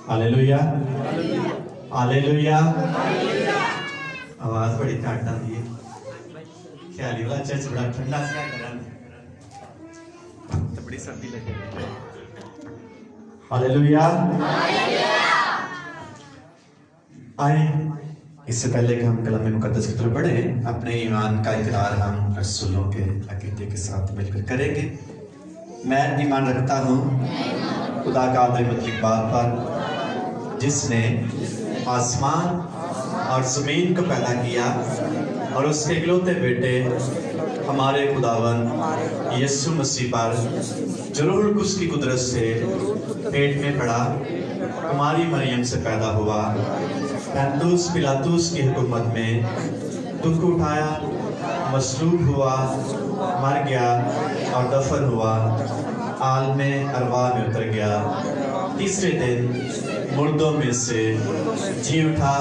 Hallelujah hallelujah. आवाज बड़ी घट आती है। ख्याली वाला चर्च बड़ा ठंडा सा गरम तो बड़ी सर्दी लगे। हालेलुया। आए इससे पहले कि हम कलाम मुकद्दस की तरफ बढ़े, अपने ईमान का इकरार हम रसूलों के अकीदे के साथ मिलकर करेंगे। मैं ईमान रखता हूँ खुदा का आदम बाप पर, जिसने आसमान और ज़मीन को पैदा किया और उसके इकलौते बेटे हमारे खुदावन यीशु मसीह पर, जो रूह कुद्स की कुदरत से पेट में पड़ा, कुमारी मरियम से पैदा हुआ, पैंतुस पिलातुस की हुकूमत में दुख उठाया, मसलूब हुआ, मर गया और दफन हुआ, आलमे अरवाह में उतर गया, तीसरे दिन मुर्दों में से जी उठा,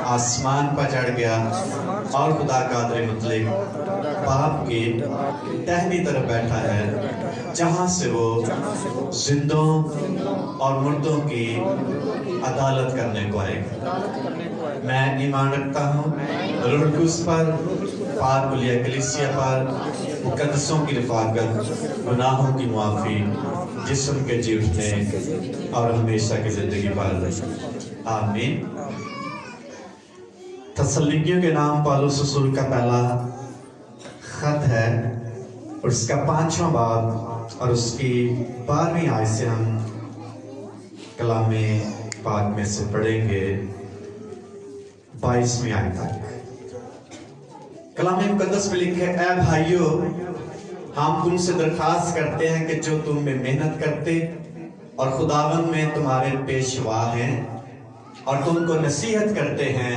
आसमान पर चढ़ गया और खुदा का मुतलिक बाप की दाहिनी तरफ बैठा है, जहाँ से वो जिंदों और मुर्दों की अदालत करने को आएगा। मैं ईमान रखता हूँ रूह कुद्स पर, पाक कुलिया कलीसिया पर, मुकद्दसों की रफाकत, गुनाहों की माफ़ी, जिस्म के जी उठने और हमेशा की जिंदगी पर। आमीन। तसल्लिकियों के नाम पौलुस रसूल का पहला खत है और उसका 5वां बाब और उसकी 12वीं आयत से हम कलामे पाक में से पढ़ेंगे 22वीं आयत तक। कलामे मुकद्दस में लिखे, ऐ भाइयों, हम तुमसे दरखास्त करते हैं कि जो तुम में मेहनत करते और खुदावन में तुम्हारे पेशवा हैं और तुमको नसीहत करते हैं,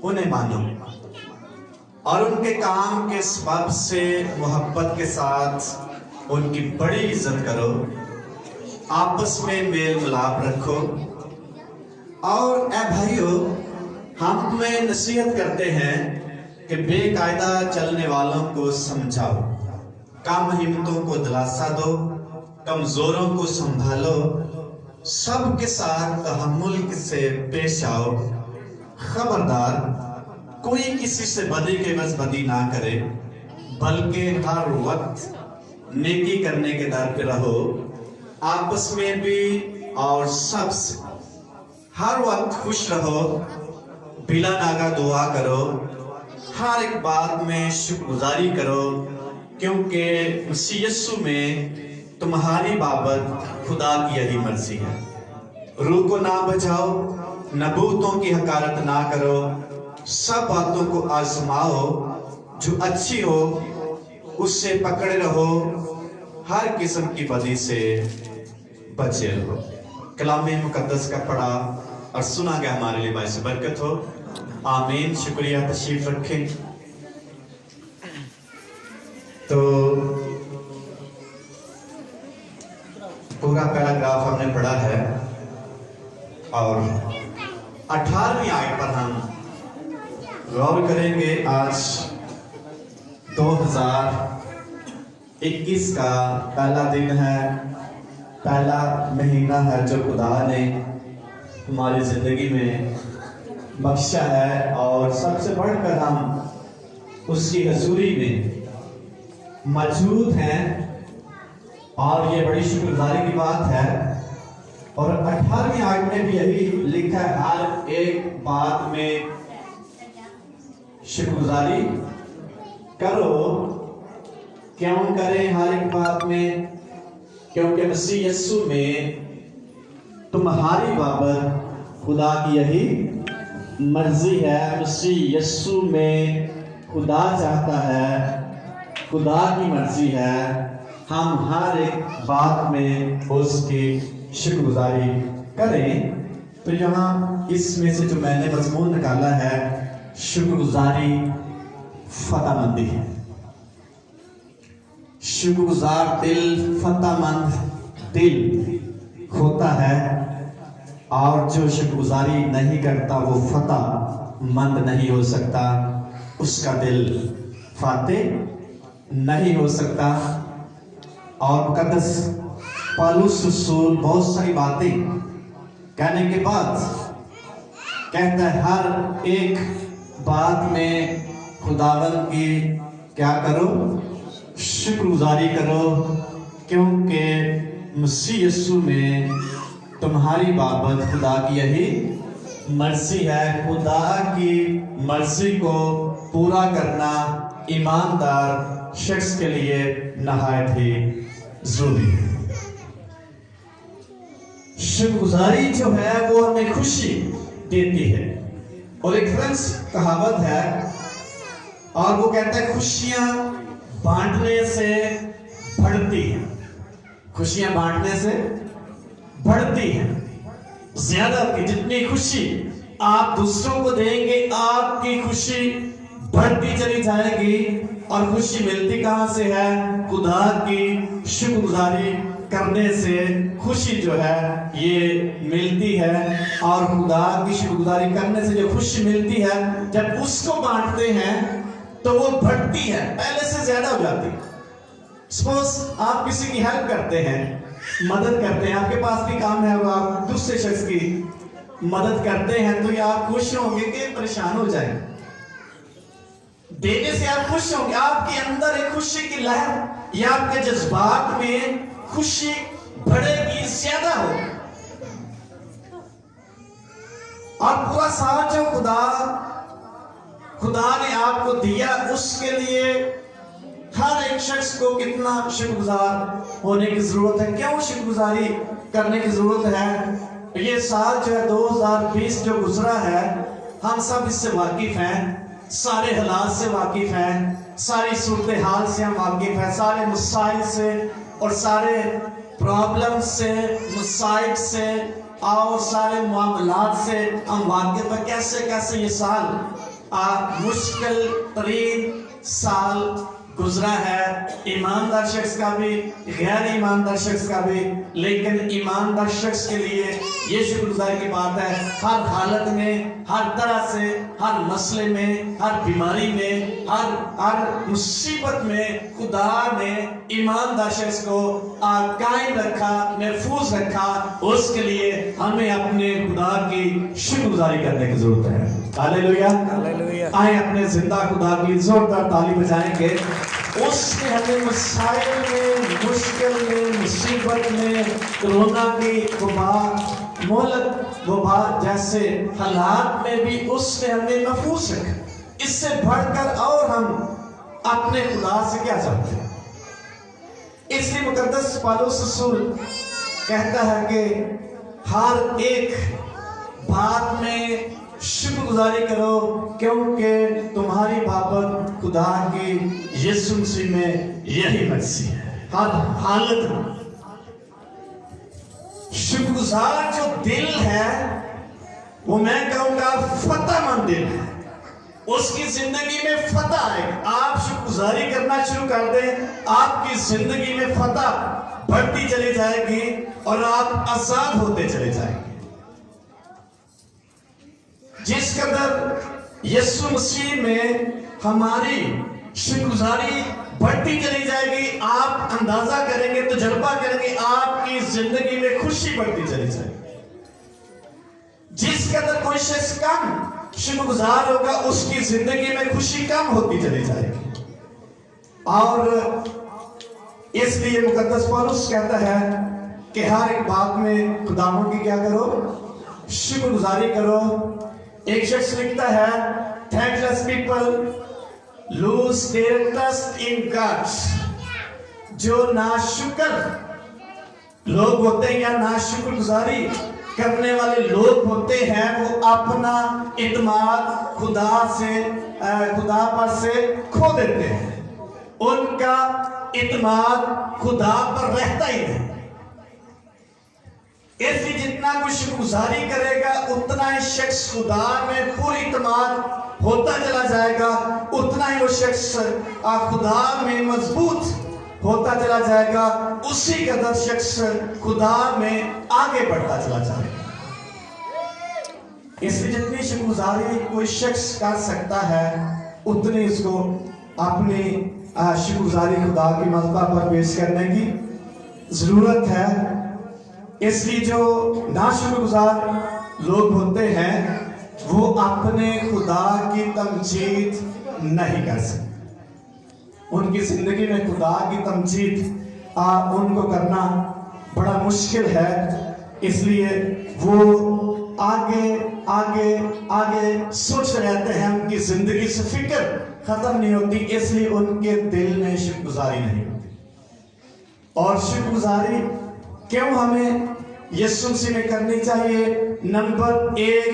उन्हें मानो और उनके काम के सबब से मोहब्बत के साथ उनकी बड़ी इज्जत करो, आपस में मेल मिलाप रखो। और ऐ भाइयों, हम तुम्हें नसीहत करते हैं कि बेकायदा चलने वालों को समझाओ, कम हिम्मतों को दिलासा दो, कमजोरों को संभालो, सबके साथ तहम्मुल से पेश आओ। खबरदार, कोई किसी से बदी के बस बदी ना करे, बल्कि हर वक्त नेकी करने के दर पे रहो, आपस में भी और सबसे हर वक्त खुश रहो, बिला नागा दुआ करो, हर एक बात में शुक्रगुजारी करो, क्योंकि मसीह यीशु में तुम्हारी बाबत खुदा की यही मर्जी है। रूह को ना बचाओ, नबूतों की हकारत ना करो, सब बातों को आजमाओ, जो अच्छी हो उससे पकड़े रहो, हर किस्म की बदी से बचे रहो। कलामे मुकद्दस का पढ़ा और सुना गया हमारे लिए बाइस बरकत हो। आमीन। शुक्रिया, तशरीफ रखें। तो पूरा पैराग्राफ हमने पढ़ा है और 18वीं आयत पर हम गौर करेंगे। आज 2021 का पहला दिन है, पहला महीना है जो खुदा ने हमारी जिंदगी में बख्शा है और सबसे बढ़कर हम उसकी हजूरी में मौजूद हैं और ये बड़ी शुक्रगुजारी की बात है। और 18वीं आयत में भी यही लिखा है, हर एक बात में शुक्रगुजारी करो। क्यों करें हर एक बात में? क्योंकि मसीह यीशु में तुम्हारी बाबत खुदा की यही मर्जी है। मसीह यीशु में खुदा चाहता है, खुदा की मर्जी है, हम हर एक बात में उसकी शुक्रगुजारी करें। तो यहाँ इसमें से जो मैंने मजमून निकाला है, शुक्रगुजारी फतहमंदी है। शुक्रगुजार दिल, फतहमंद दिल होता है, और जो शुक्रगुजारी नहीं करता वो फतहमंद नहीं हो सकता, उसका दिल फातेह नहीं हो सकता। और मुकद्दस पौलुस रसूल बहुत सारी बातें कहने के बाद कहता है हर एक बात में खुदावन की क्या करो, शुक्रगुजारी करो, क्योंकि मसीह यीशु में तुम्हारी बाबत खुदा की यही मर्जी है। खुदा की मर्जी को पूरा करना ईमानदार शख्स के लिए नहायत ही जरूरी है। शुक्रगुजारी जो है वो हमें खुशी देती है। और एक फ्रेंच कहावत है और वो कहता है खुशियां बांटने से बढ़ती हैं। खुशियां बांटने से बढ़ती हैं। ज्यादा की जितनी खुशी आप दूसरों को देंगे आपकी खुशी बढ़ती चली जाएगी। और खुशी मिलती कहां से है? खुदा की शुक्रगुजारी करने से खुशी जो है ये मिलती है। और खुदा की शुक्रगुजारी करने से जो खुशी मिलती है जब उसको बांटते हैं तो वो बढ़ती है, पहले से ज्यादा हो जाती है। सपोज आप किसी की हेल्प करते हैं, मदद करते हैं, आपके पास भी काम है, वो आप दूसरे शख्स की मदद करते हैं तो ये आप खुश होंगे कि परेशान हो जाएंगे? देने से आप खुश होंगे, आपके अंदर एक खुशी की लहर या आपके जज्बात में खुशी बढ़ेगी, ज्यादा हो। और पूरा साल जो खुदा ने आपको दिया उसके लिए हर एक शख्स को कितना शुक्रगुजार होने की जरूरत है। क्यों शुक्रगुजारी करने की जरूरत है? ये साल जो है 2020 जो गुजरा है हम सब इससे वाकिफ हैं, सारे हालात से वाकिफ हैं, सारी सूरत हाल से हम वाकिफ हैं, सारे मसाइल से और सारे प्रॉब्लम से, मसाइब से और सारे मामलात से हम वाकिफ हैं। कैसे कैसे ये साल मुश्किल तरीन साल गुजरा है, ईमानदार शख्स का भी, गैर ईमानदार शख्स का भी। लेकिन ईमानदार शख्स के लिए ये शुक्रगुजारी की बात है, हर हालत में, हर तरह से, हर मसले में, हर बीमारी में, हर मुसीबत में खुदा ने ईमानदार शख्स को कायम रखा, महफूज रखा। उसके लिए हमें अपने खुदा की शुक्रगुजारी करने की जरूरत है। Hallelujah, hallelujah. आए अपने जिंदा खुदा की जोरदार ताली बजाएंगे। उसने हमें मसाइल में, मुश्किल में, मुसीबत में, कोरोना की वबा, मोहलत वबा जैसे हालात में भी उसने हमें महफूज रखा। इससे बढ़कर और हम अपने खुदा से क्या चाहते हैं? इसलिए मुकद्दस पौलुस रसूल कहता है कि हर एक बात में शुक्रगुजारी करो, क्योंकि तुम्हारी बाबत खुदा की यीशु मसीह में यही मर्जी है। हर हालत में शुक्रगुजार जो दिल है वो मैं कहूंगा फतहमंद दिल है। उसकी जिंदगी में फतह आएगी। आप शुक्रगुजारी करना शुरू कर दें, आपकी जिंदगी में फतह बढ़ती चली जाएगी और आप आजाद होते चले जाएंगे। जिस कदर यीशु मसीह में हमारी शुक्रगुजारी बढ़ती चली जाएगी, आप अंदाजा करेंगे, तजुर्बा करेंगे, आपकी जिंदगी में खुशी बढ़ती चली जाएगी। जिस कदर कोई शख्स कम शुक्रगुजार होगा उसकी जिंदगी में खुशी कम होती चली जाएगी। और इसलिए मुकद्दस पौलुस कहता है कि हर एक बात में खुदावंद की क्या करो, शुक्रगुजारी करो। एक शख्स लिखता है, thankless people lose their trust in God। जो नाशुक्र लोग होते हैं या नाशुक्रगुजारी करने वाले लोग होते हैं वो अपना इत्मीनान खुदा पर से खो देते हैं। उनका इत्मीनान खुदा पर रहता ही नहीं। इसलिए जितना कोई शुक्रगुजारी करेगा उतना ही शख्स खुदा में पूरी इत्मीनान होता चला जाएगा, उतना ही वो शख्स खुदा में मजबूत होता चला जाएगा, उसी कदर शख्स खुदा में आगे बढ़ता चला जाएगा। इसलिए जितनी शुक्रगुजारी कोई शख्स कर सकता है उतनी उसको अपनी शुक्रगुजारी खुदा की मज़बा पर पेश करने की जरूरत है। اس لیے جو ناشکر گزار لوگ ہوتے ہیں وہ اپنے خدا کی تمجید نہیں کر سکتے. ان کی زندگی میں خدا کی تمجید ان کو کرنا بڑا مشکل ہے. اس لیے وہ آگے آگے آگے سوچ رہتے ہیں. ان کی زندگی سے فکر ختم نہیں ہوتی. اس لیے ان کے دل میں شکر گزاری نہیں ہوتی. اور شکر گزاری کیوں ہمیں یسوع مسیح میں کرنی چاہیے؟ نمبر 1،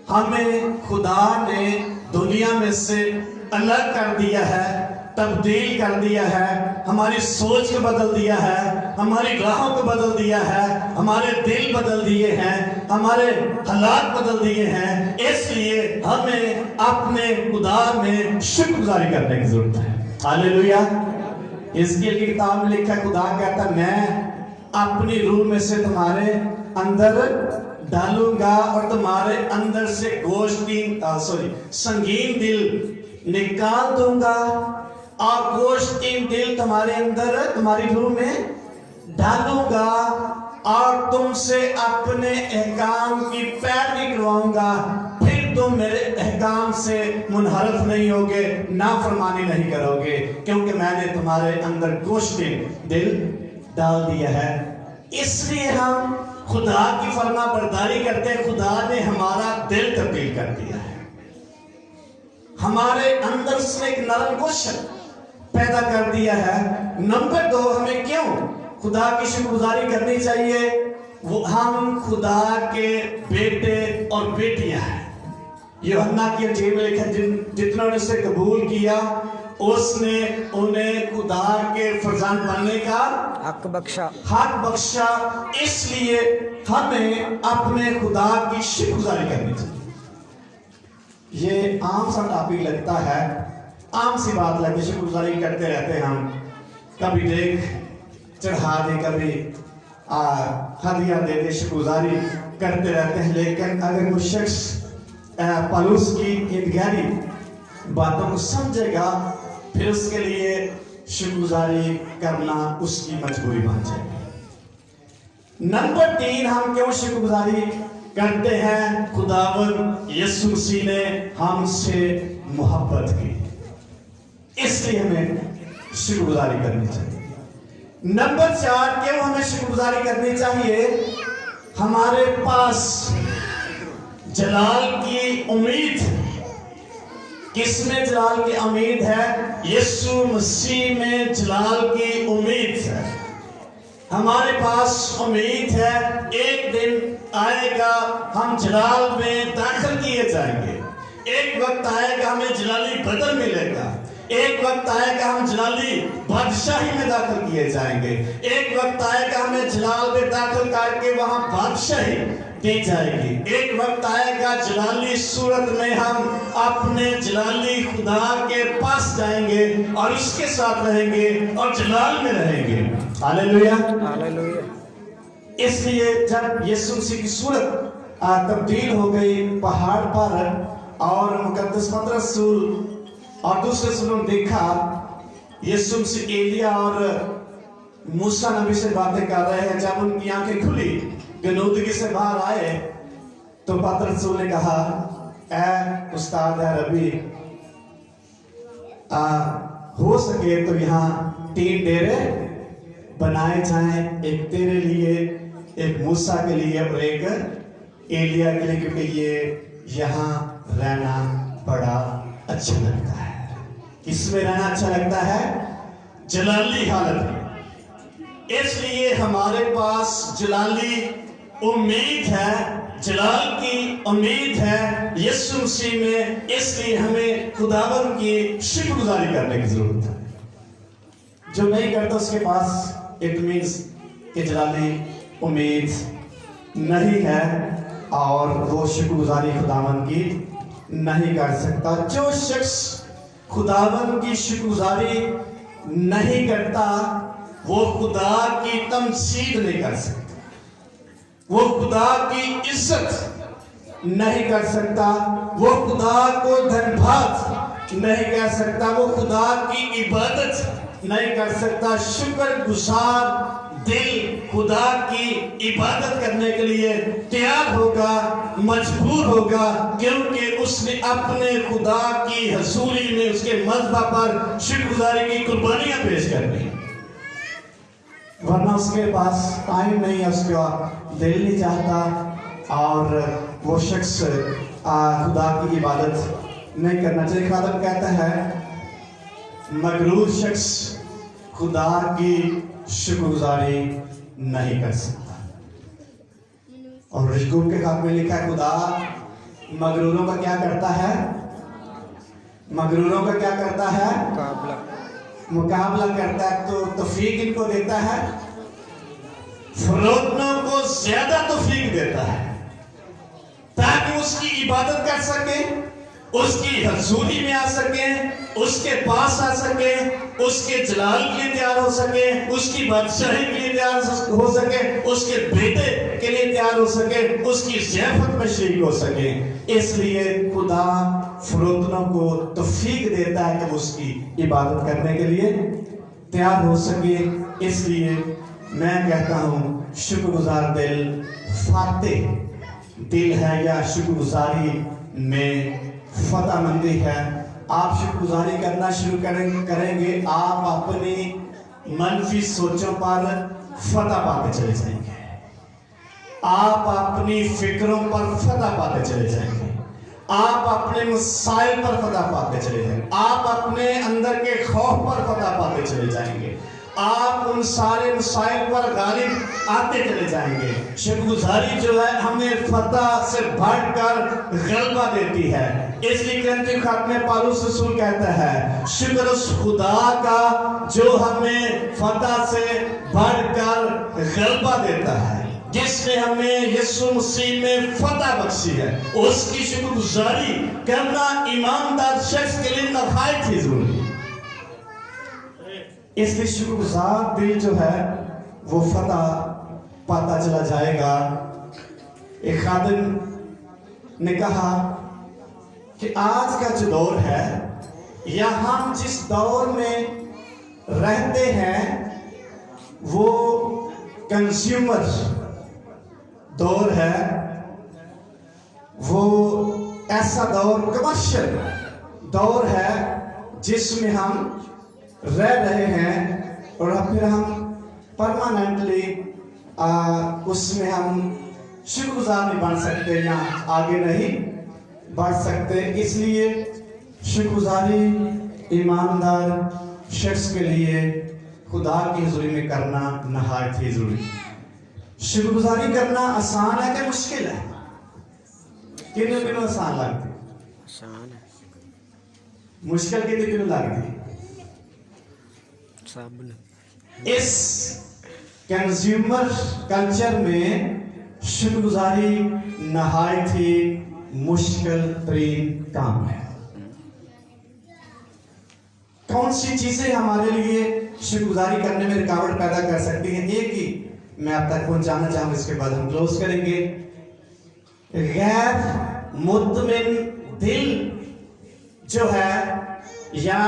ہمیں خدا نے دنیا میں سے الگ کر دیا ہے، تبدیل کر دیا ہے، ہماری سوچ کو بدل دیا ہے، ہماری راہوں کو بدل دیا ہے، ہمارے دل بدل دیے ہیں، ہمارے حالات بدل دیے ہیں. اس لیے ہمیں اپنے خدا میں شکر گزاری کرنے کی ضرورت ہے. ہاللیلویا. حزقیل کی کتاب میں لکھا ہے، خدا کہتا ہے میں اپنی روح میں سے تمہارے اندر ڈالوں گا اور تمہارے اندر سے سنگین دل نکال دوں گا اور گوشتین دل تمہارے اندر تمہاری روح میں ڈالوں گا اور تم سے اپنے احکام کی پیروی کرواؤں گا. پھر تم میرے احکام سے منحرف نہیں ہوگے، نافرمانی نہیں کرو گے، کیونکہ میں نے تمہارے اندر گوشتین دل ڈال دیا ہے. اس لیے ہم خدا کی فرما برداری کرتے ہیں. خدا نے ہمارا دل تبدیل کر دیا ہے، ہمارے اندر سے ایک نرم گوشت پیدا کر دیا ہے. نمبر 2، ہمیں کیوں خدا کی شکر گزاری کرنی چاہیے؟ وہ ہم خدا کے بیٹے اور بیٹیاں ہیں. یوحنا کی انجیل میں لکھا جتنوں نے اسے قبول کیا اس نے انہیں خدا کے فرزند بننے کا حق بخشا. اس لیے ہمیں اپنے خدا کی شکر گزاری کرنی چاہیے. یہ عام سا ٹاپک لگتا ہے، عام سی بات لگتی ہے، شکر گزاری کرتے رہتے ہیں ہم، کبھی دیکھ چڑھا دے، کبھی ہدیہ دے دے، شکر گزاری کرتے رہتے ہیں. لیکن اگر وہ شخص پالوس کی ان گہری باتوں کو سمجھے گا پھر اس کے لیے شکر گزاری کرنا اس کی مجبوری بن جائے گی. نمبر 3، ہم کیوں شکر گزاری کرتے ہیں؟ خداوند یسوع مسیح نے ہم سے محبت کی، اس لیے ہمیں شکر گزاری کرنی چاہیے. نمبر 4، کیوں ہمیں شکر گزاری کرنی چاہیے؟ ہمارے پاس جلال کی امید. کس میں جلال کی امید ہے؟ یسوع مسیح میں جلال کی امید ہے. ہمارے پاس امید ہے ایک دن آئے گا ہم جلال میں داخل کیے جائیں گے. ایک وقت آئے گا ہمیں جلالی بدل ملے گا. ایک وقت آئے گا ہم جلالی بادشاہی میں داخل کیے جائیں گے. ایک وقت آئے گا ہمیں جلال میں داخل کر کے وہاں بادشاہی دی جائے گی. ایک وقت آئے گا جلالی صورت میں ہم اپنے جلالی خدا کے پاس جائیں گے اور اس کے ساتھ رہیں گے اور جلال میں رہیں گے. ہاللیلویا. اس لیے جب یسوع مسیح کی صورت تبدیل ہو گئی پہاڑ پر اور مقدس 15 رسول اور دوسرے رسولوں نے دیکھا یسوع مسیح ایلیا اور موسیٰ نبی سے باتیں کر رہے ہیں. جب ان کی آنکھیں کھلی گنودگی سے باہر آئے تو پترس رسول نے کہا اے استاد اے ربی ہو سکے تو یہاں 3 ڈیرے بنائے جائیں، ایک تیرے لیے، ایک موسیٰ کے لیے اور ایک ایلیا کے لیے، کیونکہ یہ یہاں رہنا بڑا اچھا لگتا ہے. کس میں رہنا اچھا لگتا ہے؟ جلالی حالت میں. اس لیے ہمارے پاس جلالی امید ہے، جلال کی امید ہے یسوع مسیح میں. اس لیے ہمیں خداوند کی شکر گزاری کرنے کی ضرورت ہے. جو نہیں کرتا اس کے پاس اٹ مینس کہ جلالی امید نہیں ہے اور وہ شکر گزاری خداوند کی نہیں کر سکتا. جو شخص خداوند کی شکر گزاری نہیں کرتا وہ خدا کی تمجید نہیں کر سکتا، وہ خدا کی عزت نہیں کر سکتا، وہ خدا کو دھن بھات نہیں کر سکتا، وہ خدا کی عبادت نہیں کر سکتا. شکر گزار दिल खुदा की इबादत करने के लिए तैयार होगा, मजबूर होगा, क्योंकि उसने अपने खुदा की हजूरी में उसके मज़बा पर शुक्रगुजारी की कुर्बानियां पेश करनी है। वरना उसके पास टाइम नहीं है, उसका दिल नहीं चाहता और वो शख्स खुदा की इबादत नहीं करना चाहिए। खादम कहता है मगरूर शख्स खुदा की शुक्रगुजारी नहीं कर सकता। और रजकूब के खात में लिखा है खुदा मगरूरों का क्या करता है? मगरूरों का क्या करता है? मुकाबला करता है। तो तौफीक इनको देता है, फरोतनों को ज्यादा तौफीक देता है ताकि उसकी इबादत कर सके, उसकी हजूरी में आ सके, उसके पास आ सके, उसके जलाल के लिए तैयार हो सके, उसकी बादशाही के लिए तैयार हो सके, उसके बेटे के लिए तैयार हो सके, उसकी ज़ियाफत में शरीक हो सके। इसलिए खुदा फरोतनों को तौफीक देता है कि उसकी इबादत करने के लिए तैयार हो सके। इसलिए मैं कहता हूँ शुक्रगुजार दिल फातेह दिल है या शुक्रगुजारी में फतहमंदी है। आप शुक्रगुजारी करना शुरू करेंगे, आप अपनी मनफी सोचों पर फतह पाते चले जाएंगे, आप अपनी फिक्रों पर फतह पाते चले जाएंगे, आप अपने मसाइल पर फतह पाते चले जाएंगे, आप अपने अंदर के खौफ पर फतह पाते चले जाएंगे, आप उन सारे मसाइल पर गालिब आते चले जाएंगे। शुक्रगुजारी जो है हमें फतह से बढ़कर गलबा देती है। इसलिए कुरिन्थियों खत में पौलुस रसूल कहता है शुक्र उस खुदा का जो हमें फतह से बढ़कर गलबा देता है, जिसने हमें यीशु मसीह में फतह बख्शी है। उसकी शुक्रगुजारी करना ईमानदार शख्स के लिए नहायत ही जरूरी है। इसलिए शुक्रगुजार दिल जो है वो फतह पाता चला जाएगा। एक खादिम ने कहा कि आज का जो दौर है या हम जिस दौर में रहते हैं वो कंज्यूमर दौर है, वो ऐसा दौर कमर्शियल दौर है जिसमें हम रह रहे हैं और फिर हम परमानेंटली उसमें हम शुक्रगुजार नहीं बन सकते या आगे नहीं बढ़ सकते। इसलिए शुक्रगुजारी ईमानदार शख्स के लिए खुदा की हुजूरी में करना नहायत ही जरूरी है। शुक्रगुजारी करना आसान है कि मुश्किल है? किन्हें किन्हें आसान लगती? आसान है। मुश्किल किन्हें किन्हें लगती? इस कंज्यूमर कल्चर में शुक्रगुजारी नहायत ही मुश्किल तरीन काम है। कौन सी चीजें हमारे लिए शुक्रगुजारी करने में रुकावट पैदा कर सकती हैं? एक ही मैं आप तक पहुंचाना चाहूंगा, इसके बाद हम क्लोज करेंगे। गैर मुतमिन दिल जो है या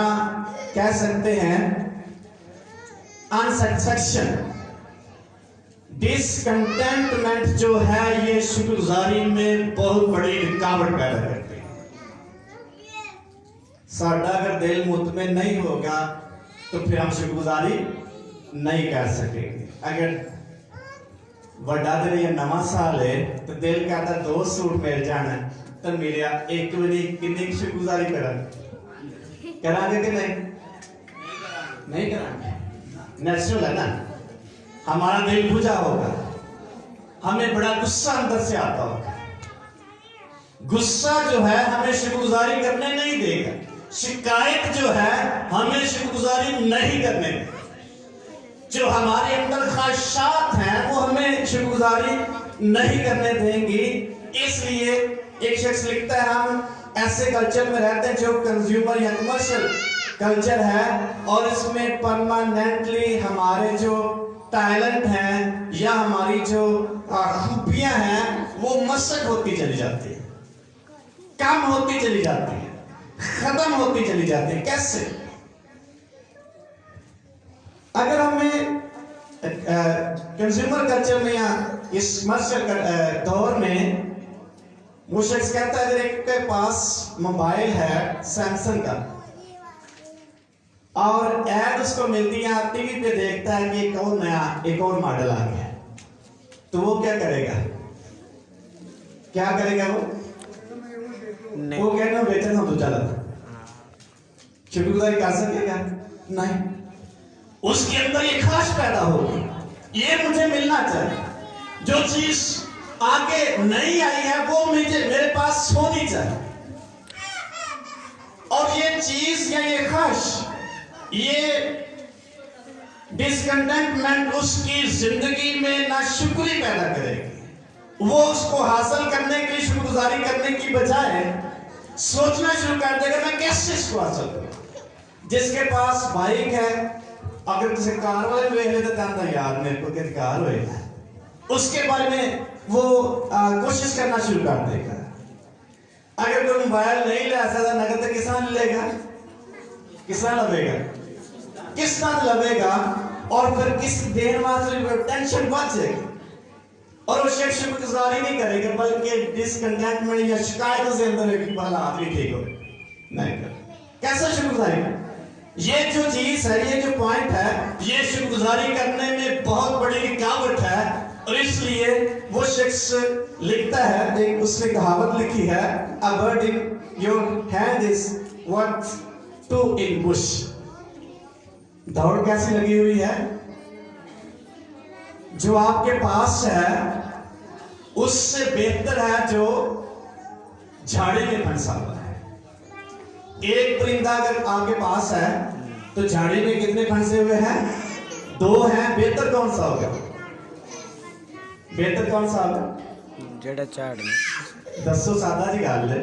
कह सकते हैं अनसेटिस्फैक्शन, डिसकंटेंटमेंट जो है ये शुक्रगुजारी में बहुत बड़ी रुकावट पैदा करती है। साडा अगर दिल मुतमिन नहीं होगा तो फिर हम शुक्रगुजारी नहीं कर सकेंगे। अगर वड्डा दिन या नवा साल है तो दिल कहता 2 सूट मिल जाना तो मेरा एक भी कितनी शुक्रगुजारी करांगे कि नहीं करांगे। नेचुरल है ना, हमारा दिल बुझा होगा, हमें बड़ा गुस्सा अंदर से आता होगा। गुस्सा जो है हमें शुक्रगुजारी करने नहीं देगा, शिकायत जो है हमें शुक्रगुजारी नहीं करने देगा। जो हमारे अंदर ख्वाहिशात हैं वो हमें शुक्रगुजारी नहीं करने देंगी। इसलिए एक शख्स लिखता है हम ऐसे कल्चर में रहते हैं जो कंज्यूमर या कमर्शियल कल्चर है और इसमें परमानेंटली हमारे जो टैलेंट हैं या हमारी जो खूबियां हैं वो मशक होती चली जाती है, कम होती चली जाती है, खत्म होती चली जाती है। कैसे? अगर हमें कंज्यूमर कल्चर में या इस कमर्शियल दौर में वो शख्स कहता है अगर एक के पास मोबाइल है सैमसंग का और ऐड उसको मिलती है, टीवी पे देखता है कि एक और मॉडल आ गया, तो वो क्या करेगा? क्या करेगा वो कहना बेचना हो तो चला शुक्रगुजारी कर सकेगा? नहीं। उसके अंदर ये ख्वाहिश पैदा होगी, ये मुझे मिलना चाहिए, जो चीज आगे नहीं आई है वो मेरे पास होनी चाहिए। और ये चीज या ये ख्वाहिश, ये डिसकंटेंटमेंट उसकी जिंदगी में नाशुक्री पैदा करेगी। वो उसको हासिल करने के लिए शुक्रगुजारी करने की बजाय सोचना शुरू कर देगा मैं कैसे इसको हासिल करूं। जिसके पास बाइक है, अगर किसी कार वाले देख ले तो कहता है यार मेरे को क्या कार होएगा, उसके बारे में वो कोशिश करना शुरू कर देगा। अगर कोई मोबाइल नहीं ले सकता नगद तो किसान लेगा, किसान लवेगा, किसान लवेगा और फिर किस देर में टेंशन बढ़ जाएगी और वो शख्स शुक्रगुजारी नहीं करेगा बल्कि डिसकंटेंटमेंट या शिकायतों से अंदर है कि हालात भी ठीक हो नहीं कर। कैसा शुक्रगुजारी? ये जो चीज है, ये जो पॉइंट है, ये शुक्रगुजारी करने में बहुत बड़ी रुकावट है। और इसलिए वो शख्स लिखता है, एक उसने कहावत लिखी है, a bird in your hand is what two in bush। दौड़ कैसी लगी हुई है? जो आपके पास है उससे बेहतर है जो झाड़ी में फंसा हुआ है। एक परिंदा अगर आपके पास है तो झाड़ी में कितने फंसे हुए हैं? 2 हैं। बेहतर कौन सा होगा? बेहतर कौन सा होगा? जेड़ा झाड़ में दसो सादा जी गल है।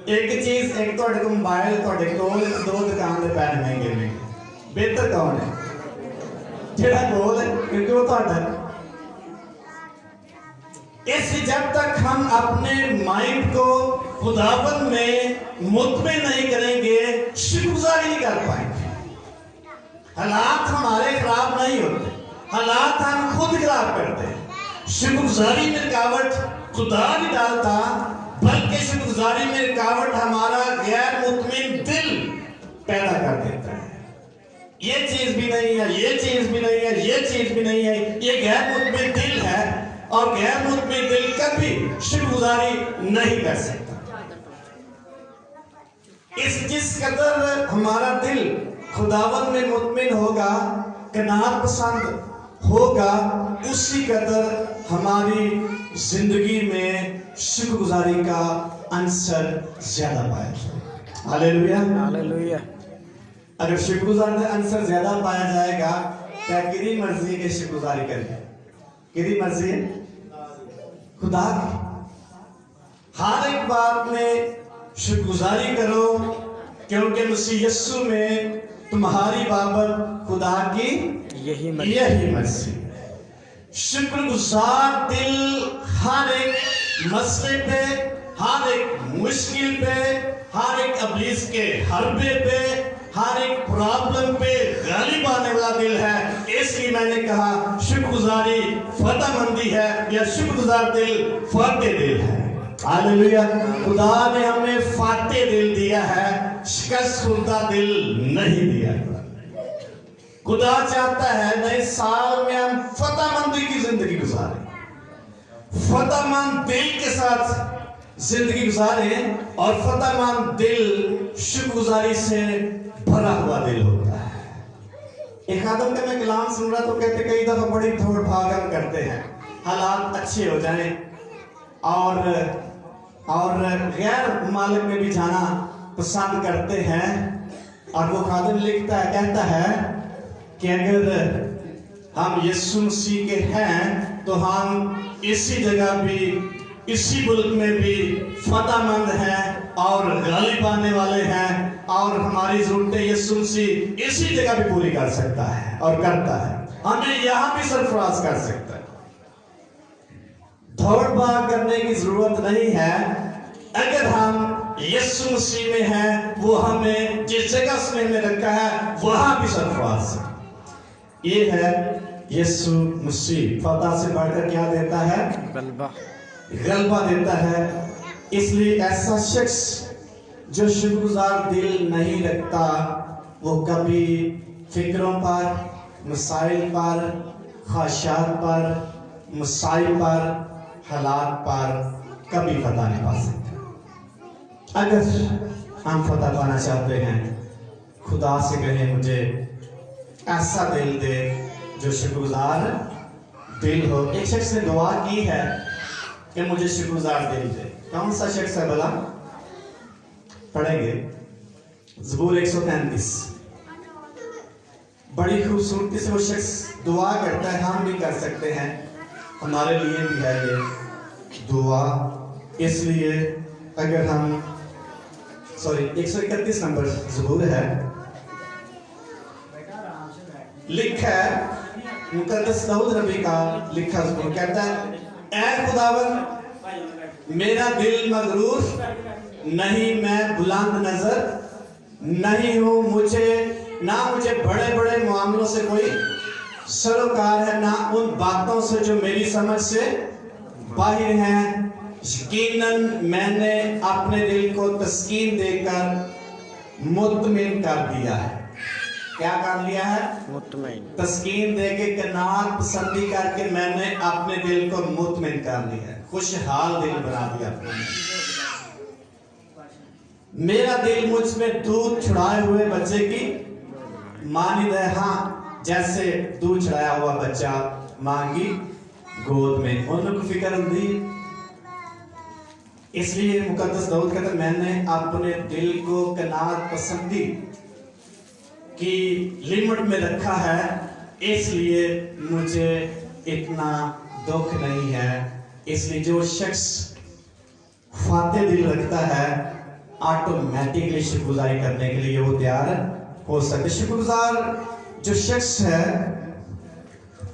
एक चीज, एक तो मोबाइल तो 2 दुकान के पैर महंगे ने, बेहतर कौन है? जेड़ा कोल है, क्योंकि वो तो इस जब तक हम अपने माइंड को खुदावंद में मुतमिन नहीं करेंगे शुक्रगुजारी नहीं कर पाएंगे। हालात हमारे खराब नहीं होते, हालात हम खुद खराब करते हैं। शुक्रगुजारी में रुकावट खुदा नहीं डालता बल्कि शुक्रगुजारी में रुकावट हमारा गैर मुतमिन दिल पैदा कर देता है। ये चीज भी नहीं है, ये चीज भी नहीं है, ये चीज भी नहीं है, ये गैर मुतमिन दिल है और गैर मुतमिन दिल कभी शुक्रगुजारी नहीं कर सकता। जिस कदर हमारा दिल खुदावंद में मुतमिन होगा, कनात पसंद होगा, उसी कदर हमारी जिंदगी में शुक्रगुजारी का अंसर ज्यादा पाया जाएगा। Hallelujah, hallelujah. अगर शुक्रगुजार का अंसर ज्यादा पाया जाएगा क्या किरी मर्जी है कि शुक्रगुजारी करें? किरी मर्जी है खुदा की। हर एक बात में शुक्रगुजारी करो क्योंकि मसीह यीशु में तुम्हारी बाबत खुदा की यही मर्जी। शुक्रगुजार दिल हर एक मसले पे, हर एक मुश्किल पे, हर एक इब्लीस के हरबे पे, हर एक प्रॉब्लम पे गालिब आने वाला दिल है। इसलिए मैंने कहा शुक्रगुजारी फतहमंदी है या शुक्रगुजार दिल फाते दिल है। हालेलुया। खुदा ने हमें फाते दिल दिया है, शिकस्त खुर्दा दिल नहीं दिया। खुदा चाहता है नए साल में हम फतहमंदी की जिंदगी गुजारें, फतहमंद दिल के साथ जिंदगी गुजारें। और फतहमंद दिल शुक्रगुजारी से भरा हुआ दिल होता है। एक आदम का मैं कलाम सुन रहा तो कहते कई दफा बड़ी दौड़ भाग हम करते हैं, हालात अच्छे हो जाएं और गैर मालिक में भी जाना पसंद करते हैं। और वो खादिम लिखता है, कहता है कि अगर हम यीशु मसीह के हैं तो हम इसी जगह भी, इसी मुल्क में भी फतहमंद हैं और गालिब आने वाले हैं और हमारी जरूरतें यीशु मसीह इसी जगह भी पूरी कर सकता है और करता है। हमें यहां भी सरफराज कर सकता है। दौड़ भाग करने की जरूरत नहीं है। अगर हम यीशु मसीह में हैं, वो हमें जिस जगह उसने हमें रखा है वहां भी सरफराज है। ये है यीशु मसीह फतह से बढ़कर क्या देता है? गलबा गलबा देता है। इसलिए ऐसा शख्स जो शुक्रगुजार दिल नहीं रखता वो कभी फिक्रों पर, मसाइल पर, ख्वाहिशात पर, मसाइल पर, हालात पर कभी फतह नहीं पा सकता। अगर हम फतह पाना चाहते हैं, खुदा से कहें मुझे ऐसा दिल दे जो शुक्रगुजार दिल हो। एक शख्स ने दुआ की है कि मुझे शुक्रगुजार दिल दे। कौन सा शख्स है भला? पढ़ेंगे ज़बूर 133। बड़ी खूबसूरती से वो शख्स दुआ करता है। हम भी कर सकते हैं, हमारे लिए भी है ये दुआ। इसलिए अगर हम 131 नंबर ज़बूर है, लिखा है मुकद्दस दाऊद नबी का लिखा ज़बूर कहता है, ऐ खुदावन मेरा दिल मगरूर नहीं, मैं बुलंद नजर नहीं हूँ, ना मुझे बड़े बड़े मामलों से कोई सरोकार है, ना उन बातों से जो मेरी समझ से बाहर हैं। यकीनन मैंने अपने दिल को तस्कीन देकर मुतमिन कर दिया है। क्या कर लिया है? मुतमईन। तस्कीन देके कनात पसंदी करके मैंने अपने दिल को मुतमिन कर लिया है, खुशहाल दिल बना दिया अपने। मेरा दिल मुझ में दूध छुड़ाए हुए बच्चे की मानिद है, हाँ जैसे दूध छुड़ाया हुआ बच्चा मां की गोद में। उनको फिक्र होती, इसलिए मुकद्दस दाऊद कहता है मैंने अपने दिल को कनात पसंदी की लिमिट में रखा है, इसलिए मुझे इतना दुख नहीं है। इसलिए जो शख्स फाते दिल रखता है ऑटोमेटिकली शुक्रगुजारी करने के लिए वो तैयार हो सकते। शुक्रगुजार जो शख्स है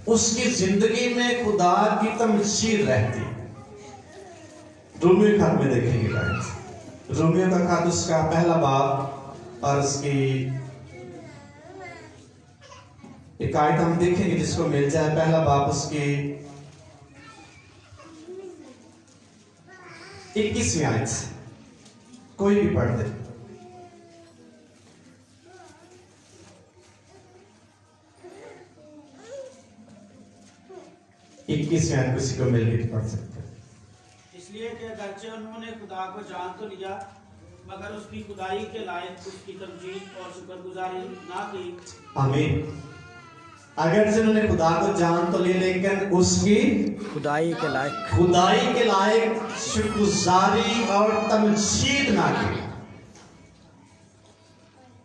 उसकी जिंदगी में खुदा की तमजीद रहती। रोमियो खत में देखेंगे गाइस, रोमियो का खत उसका पहला बाब और उसकी एक आयत हम देखेंगे जिसको मिल जाए। पहला बाब उसकी 21वीं आयत से, कोई भी पढ़ दे। इक्कीसवीं आयत किसी को मिल गई पढ़ सकते हैं। इसलिए कि अगरचे उन्होंने खुदा को जान तो लिया, मगर उसकी खुदाई के लायक उसकी तमजीद और शुक्रगुजारी ना की। आमीन। अगर जिन्होंने खुदा को जान तो लिया लेकिन उसकी खुदाई के लायक शुक्रगुजारी और तमजीद ना की।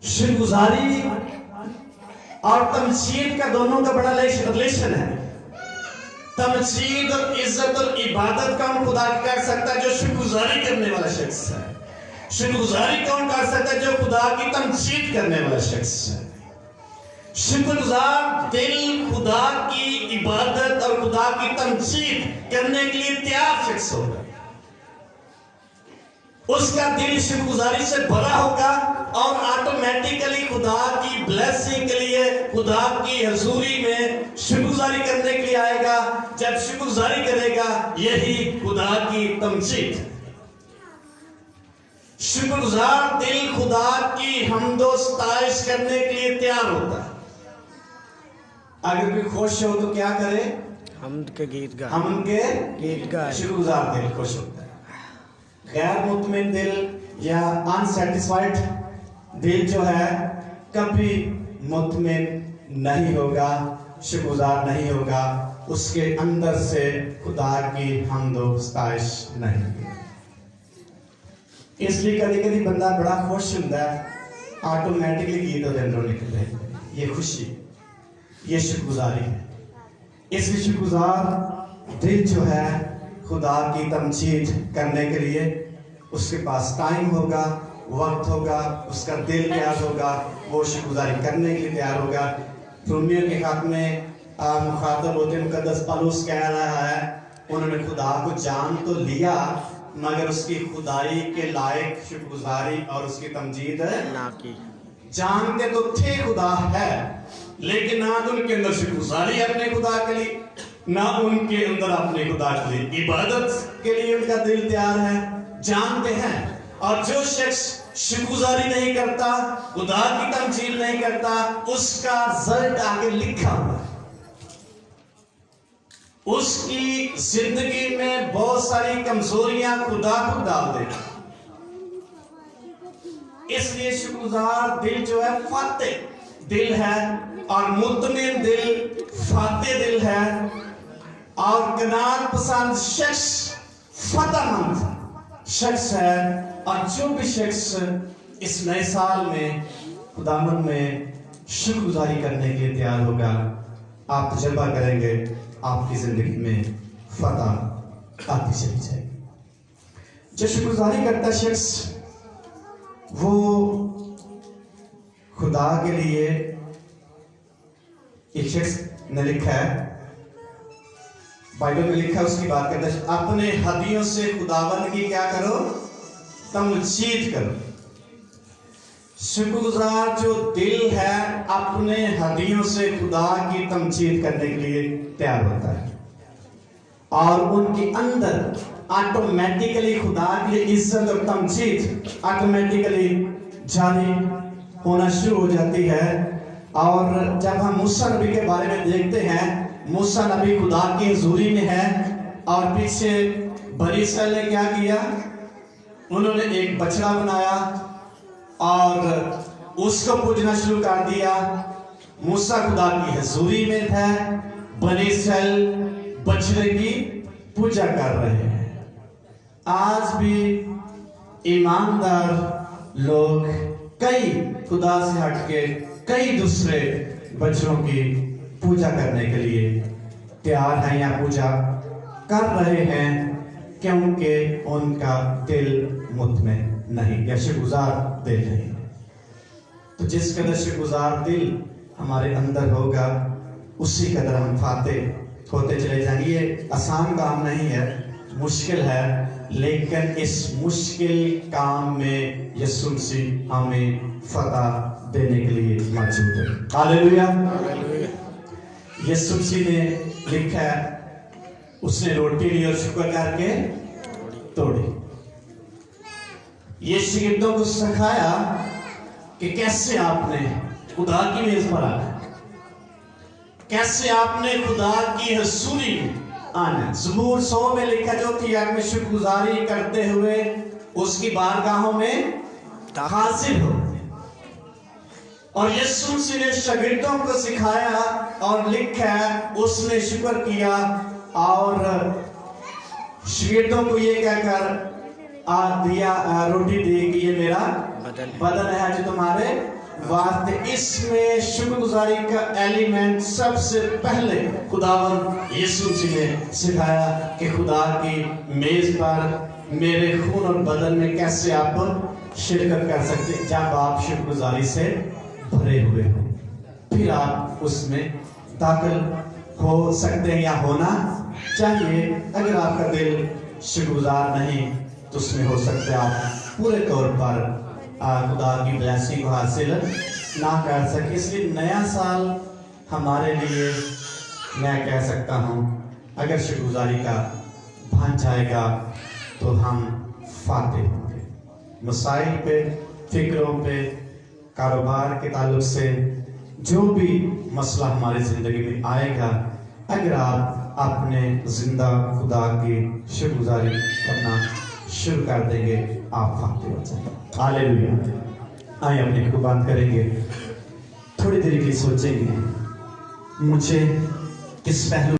शुक्रगुजारी और तमजीद का दोनों का बड़ा रिलेशन है। तमजीद और इज्जत और इबादत कौन खुदा की कर सकता है? जो शुक्रगुजारी करने वाला शख्स है। शुक्रगुजारी कौन कर सकता है? जो खुदा की तमजीद करने वाला शख्स है। शुक्रगुजार दिल खुदा की इबादत और खुदा की तमजीद करने के लिए तैयार शख्स होगा। उसका दिल शुक्रगुजारी से भरा होगा और ऑटोमेटिकली खुदा की ब्लेसिंग के लिए, खुदा की हजूरी में शुक्रगुजारी करने के लिए आएगा। जब शुक्रगुजारी करेगा यही खुदा की तमजीद। शुक्रगुजार दिल खुदा की हमदो सताइश करने के लिए तैयार होता है। अगर कोई खुश हो तो क्या करे? हमद के गीत गाए। हम उनके गीत गाए। शुक्रगुजार दिल खुश होता है। गैर मुतमिन दिल या अनसेटिस्फाइड दिल जो है कभी मुतमिन नहीं होगा, शुक्रगुजार नहीं होगा, उसके अंदर से खुदा की हमदो सताइश नहीं। इसलिए कभी कभी बंदा बड़ा खुश होता है, ऑटोमेटिकली गीत अंदरों निकलते हैं। ये खुशी, ये शुक्रगुजारी है। इसलिए शुक्रगुजार दिल जो है खुदा की तमजीद करने के लिए उसके पास टाइम होगा, वक्त होगा, उसका दिल तैयार होगा, वो शुक्रगुजारी करने के लिए तैयार होगा। रोमियो के खत में मुखातब होते मुकद्दस पौलुस कह रहा है उन्होंने खुदा को जान तो लिया मगर उसकी खुदाई के लायक शुक्रगुजारी और उसकी तमजीद ना की। जानते तो थे खुदा है लेकिन ना तो उनके अंदर शुक्रगुजारी है अपने खुदा के लिए, ना उनके अंदर अपने खुदा के लिए इबादत के लिए उनका दिल तैयार है। जानते हैं, और जो शख्स शुक्रगुजारी नहीं करता, खुदा की तमजीद नहीं करता, उसका रिजल्ट आगे लिखा हुआ है। उसकी जिंदगी में बहुत सारी कमजोरियां खुदा को डाल देगा। इसलिए शुक्रगुजार दिल जो है फाते दिल है, और मुतमिन दिल फाते दिल है, और कनात पसंद शख्स फतहमंद शख्स है। और जो भी शख्स इस नए साल में खुदावंद में शुक्रगुजारी करने के लिए तैयार होगा, आप तजर्बा करेंगे आपकी जिंदगी में फतह आती चली जाएगी। जो शुक्रगुजारी करता शख्स, वो खुदा के लिए, एक शख्स ने लिखा है, बाइबल में लिखा है, उसकी बात करता है, अपने हदियों से खुदावंद की क्या करो, तमजीद करो। शुक्रगुजार जो दिल है अपने हदियों से खुदा की तमजीद करने के लिए तैयार होता है, और उनके अंदर ऑटोमेटिकली खुदा के लिए इज्जत और तमजीद ऑटोमेटिकली जारी होना शुरू हो जाती है। और जब हम मूसा नबी के बारे में देखते हैं, मूसा नबी खुदा की हुजूरी में है, और पीछे बनी इसराइल ने क्या किया, उन्होंने एक बछड़ा बनाया और उसको पूजना शुरू कर दिया। मूसा खुदा की हुजूरी में था, बनी इसराइल बछड़े की पूजा कर रहे हैं। आज भी ईमानदार लोग कई खुदा से हटके कई दूसरे बच्चों की पूजा करने के लिए तैयार हैं या पूजा कर रहे हैं, क्योंकि उनका दिल मुतमिन नहीं या शुक्रगुजार दिल नहीं। तो जिस कदर शुक्रगुजार दिल हमारे अंदर होगा, उसी कदर हम फाते होते चले जाएंगे। ये आसान काम नहीं है, मुश्किल है, लेकिन इस मुश्किल काम में यीशु मसीह हमें फतह देने के लिए मौजूद है। हालेलुया। यीशु मसीह ने लिखा है, उसने रोटी ली और शुक्र करके तोड़ी। ये शागिर्दों को सिखाया कि कैसे आपने खुदा की मेज पर आना, कैसे आपने खुदा की हुजूरी आना। ज़बूर 100 में लिखा, जो थियाग में शुक्रगुजारी करते हुए उसकी बारगाहों में हाजिर हो। और यीशु मसीह ने शागिर्दों को सिखाया और लिखा है, उसने शुक्र किया और शागिर्दों को ये कहकर दिया, रोटी दी कि ये मेरा बदन है जो तुम्हारे वास्ते। इसमें शुक्रगुजारी का एलिमेंट सबसे पहले खुदावंद यीशु मसीह ने सिखाया कि खुदा की मेज पर मेरे खून और बदन में कैसे आप शिरकत कर सकते हैं, जब आप शुक्रगुजारी से भरे हुए हो, फिर आप उसमें दाखिल हो सकते हैं या होना चाहिए। अगर आपका दिल शुक्रगुजार नहीं, तो उसमें हो सकता है आप पूरे तौर पर खुदा की ब्लेसिंग को हासिल ना कर सके। इसलिए नया साल हमारे लिए, मैं कह सकता हूँ, अगर शुक्रगुजारी का बन जाएगा तो हम फाते होंगे। मसाइल पे, फिक्रों पे, कारोबार के ताल्लुक से जो भी मसला हमारी ज़िंदगी में आएगा, अगर आप अपने जिंदा खुदा की शुक्रगुजारी करना शुरू कर देंगे, आप फाते हो जाएंगे। हालेलुया। आइए अपने को बात करेंगे, थोड़ी देर के लिए सोचेंगे मुझे किस पहलू